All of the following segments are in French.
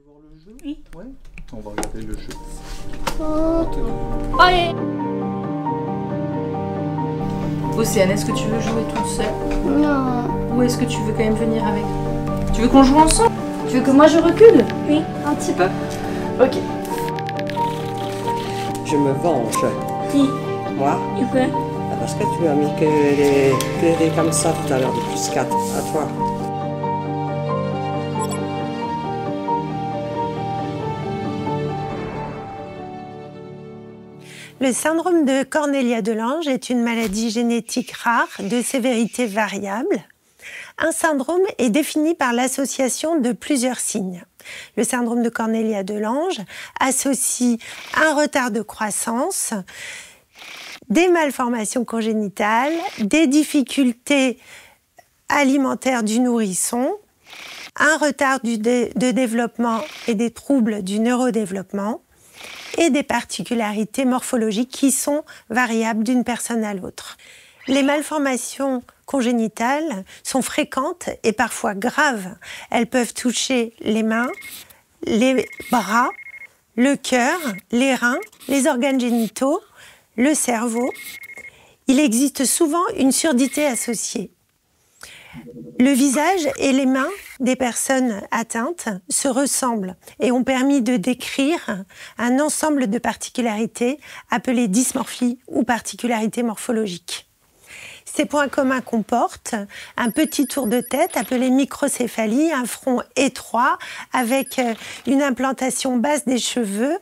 voir le jeu? Oui. Ouais. On va regarder le jeu. Allez. Océane, est-ce que tu veux jouer toute seule? Non. Ou est-ce que tu veux quand même venir avec? Tu veux qu'on joue ensemble? Tu veux que moi je recule? Oui, un petit peu. Ok. Je me venge. Qui? Moi? Pourquoi? Ah, parce que tu as mis que des comme ça tout à l'heure, de plus 4. À toi. Le syndrome de Cornelia-de-Lange est une maladie génétique rare de sévérité variable. Un syndrome est défini par l'association de plusieurs signes. Le syndrome de Cornelia-de-Lange associe un retard de croissance, des malformations congénitales, des difficultés alimentaires du nourrisson, un retard de développement et des troubles du neurodéveloppement, et des particularités morphologiques qui sont variables d'une personne à l'autre. Les malformations congénitales sont fréquentes et parfois graves. Elles peuvent toucher les mains, les bras, le cœur, les reins, les organes génitaux, le cerveau. Il existe souvent une surdité associée. Le visage et les mains des personnes atteintes se ressemblent et ont permis de décrire un ensemble de particularités appelées dysmorphies ou particularités morphologiques. Ces points communs comportent un petit tour de tête appelé microcéphalie, un front étroit avec une implantation basse des cheveux,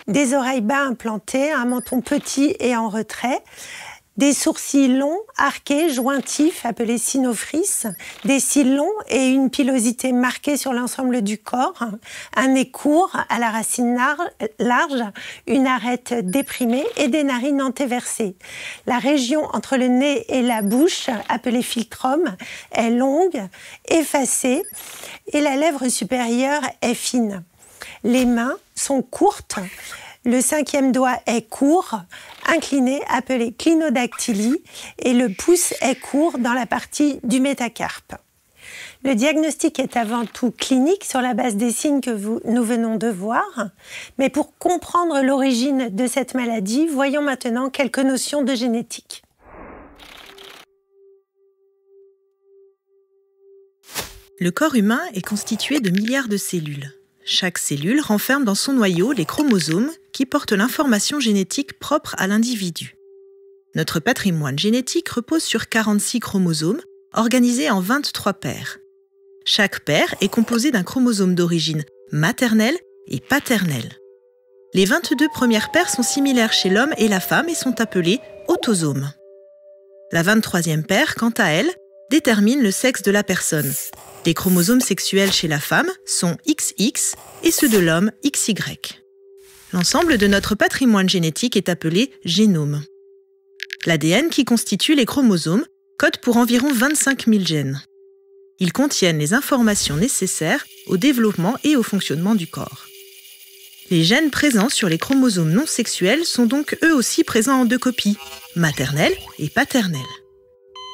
des oreilles bas implantées, un menton petit et en retrait, des sourcils longs, arqués, jointifs, appelés cynophrys, des cils longs et une pilosité marquée sur l'ensemble du corps, un nez court à la racine large, une arête déprimée et des narines antéversées. La région entre le nez et la bouche, appelée philtrum, est longue, effacée et la lèvre supérieure est fine. Les mains sont courtes. Le 5e doigt est court, incliné, appelé clinodactylie, et le pouce est court dans la partie du métacarpe. Le diagnostic est avant tout clinique sur la base des signes que nous venons de voir, mais pour comprendre l'origine de cette maladie, voyons maintenant quelques notions de génétique. Le corps humain est constitué de milliards de cellules. Chaque cellule renferme dans son noyau les chromosomes qui portent l'information génétique propre à l'individu. Notre patrimoine génétique repose sur 46 chromosomes, organisés en 23 paires. Chaque paire est composée d'un chromosome d'origine maternelle et paternelle. Les 22 premières paires sont similaires chez l'homme et la femme et sont appelées autosomes. La 23e paire, quant à elle, détermine le sexe de la personne. Les chromosomes sexuels chez la femme sont XX et ceux de l'homme XY. L'ensemble de notre patrimoine génétique est appelé génome. L'ADN qui constitue les chromosomes code pour environ 25 000 gènes. Ils contiennent les informations nécessaires au développement et au fonctionnement du corps. Les gènes présents sur les chromosomes non sexuels sont donc eux aussi présents en 2 copies, maternelle et paternelle.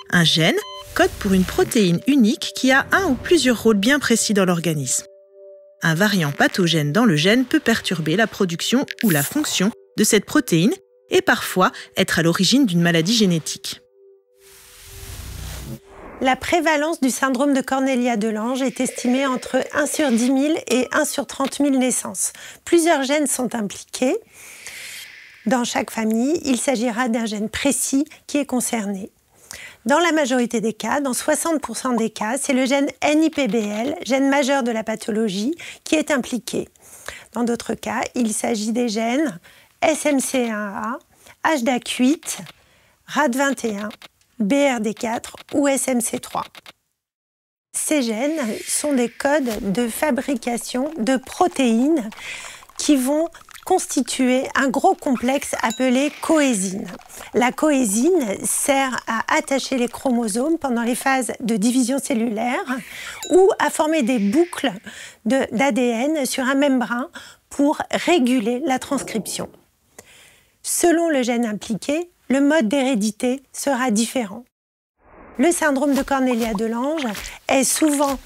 Un gène code pour une protéine unique qui a un ou plusieurs rôles bien précis dans l'organisme. Un variant pathogène dans le gène peut perturber la production ou la fonction de cette protéine et parfois être à l'origine d'une maladie génétique. La prévalence du syndrome de Cornelia-de-Lange est estimée entre 1 sur 10 000 et 1 sur 30 000 naissances. Plusieurs gènes sont impliqués. Dans chaque famille, il s'agira d'un gène précis qui est concerné. Dans la majorité des cas, dans 60% des cas, c'est le gène NIPBL, gène majeur de la pathologie, qui est impliqué. Dans d'autres cas, il s'agit des gènes SMC1A, HDAC8, RAD21, BRD4 ou SMC3. Ces gènes sont des codes de fabrication de protéines qui vont constituer un gros complexe appelé coésine. La coésine sert à attacher les chromosomes pendant les phases de division cellulaire ou à former des boucles d'ADN sur un membrane pour réguler la transcription. Selon le gène impliqué, le mode d'hérédité sera différent. Le syndrome de Cornelia-de-Lange est souvent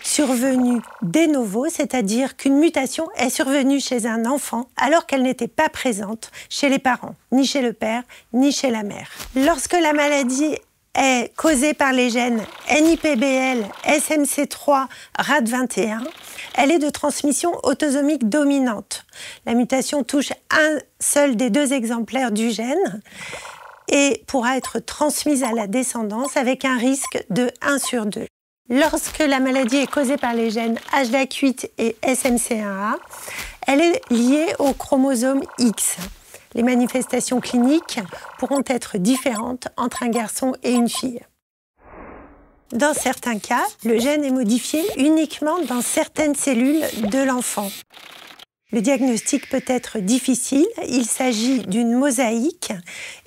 survenue de novo, c'est-à-dire qu'une mutation est survenue chez un enfant alors qu'elle n'était pas présente chez les parents, ni chez le père, ni chez la mère. Lorsque la maladie est causée par les gènes NIPBL, SMC3, RAD21, elle est de transmission autosomique dominante. La mutation touche un seul des 2 exemplaires du gène et pourra être transmise à la descendance avec un risque de 1 sur 2. Lorsque la maladie est causée par les gènes HDAC8 et SMC1A, elle est liée au chromosome X. Les manifestations cliniques pourront être différentes entre un garçon et une fille. Dans certains cas, le gène est modifié uniquement dans certaines cellules de l'enfant. Le diagnostic peut être difficile, il s'agit d'une mosaïque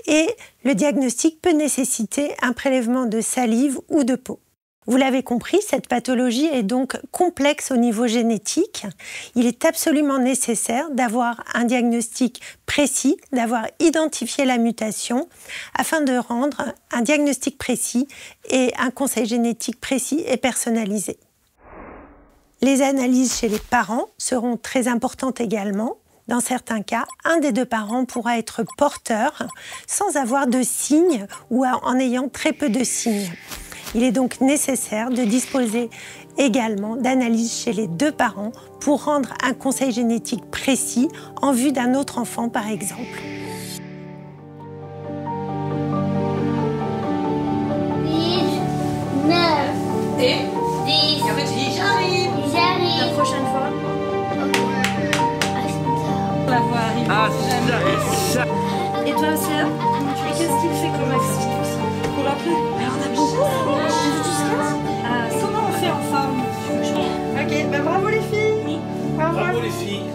et le diagnostic peut nécessiter un prélèvement de salive ou de peau. Vous l'avez compris, cette pathologie est donc complexe au niveau génétique. Il est absolument nécessaire d'avoir un diagnostic précis, d'avoir identifié la mutation afin de rendre un diagnostic précis et un conseil génétique précis et personnalisé. Les analyses chez les parents seront très importantes également. Dans certains cas, un des 2 parents pourra être porteur sans avoir de signes ou en ayant très peu de signes. Il est donc nécessaire de disposer également d'analyses chez les 2 parents pour rendre un conseil génétique précis en vue d'un autre enfant, par exemple. 10, 9, Et 10. en fait, tu dis j'arrive. J'arrive. La prochaine fois, la voix arrive. Ah, ça. Et toi aussi, hein? Et qu'est-ce qu'il fait comme activité aussi? Pour l'appeler? Mais on a beaucoup. Ah, comment on fait en forme? Ok, bah bravo les filles. Bravo les filles.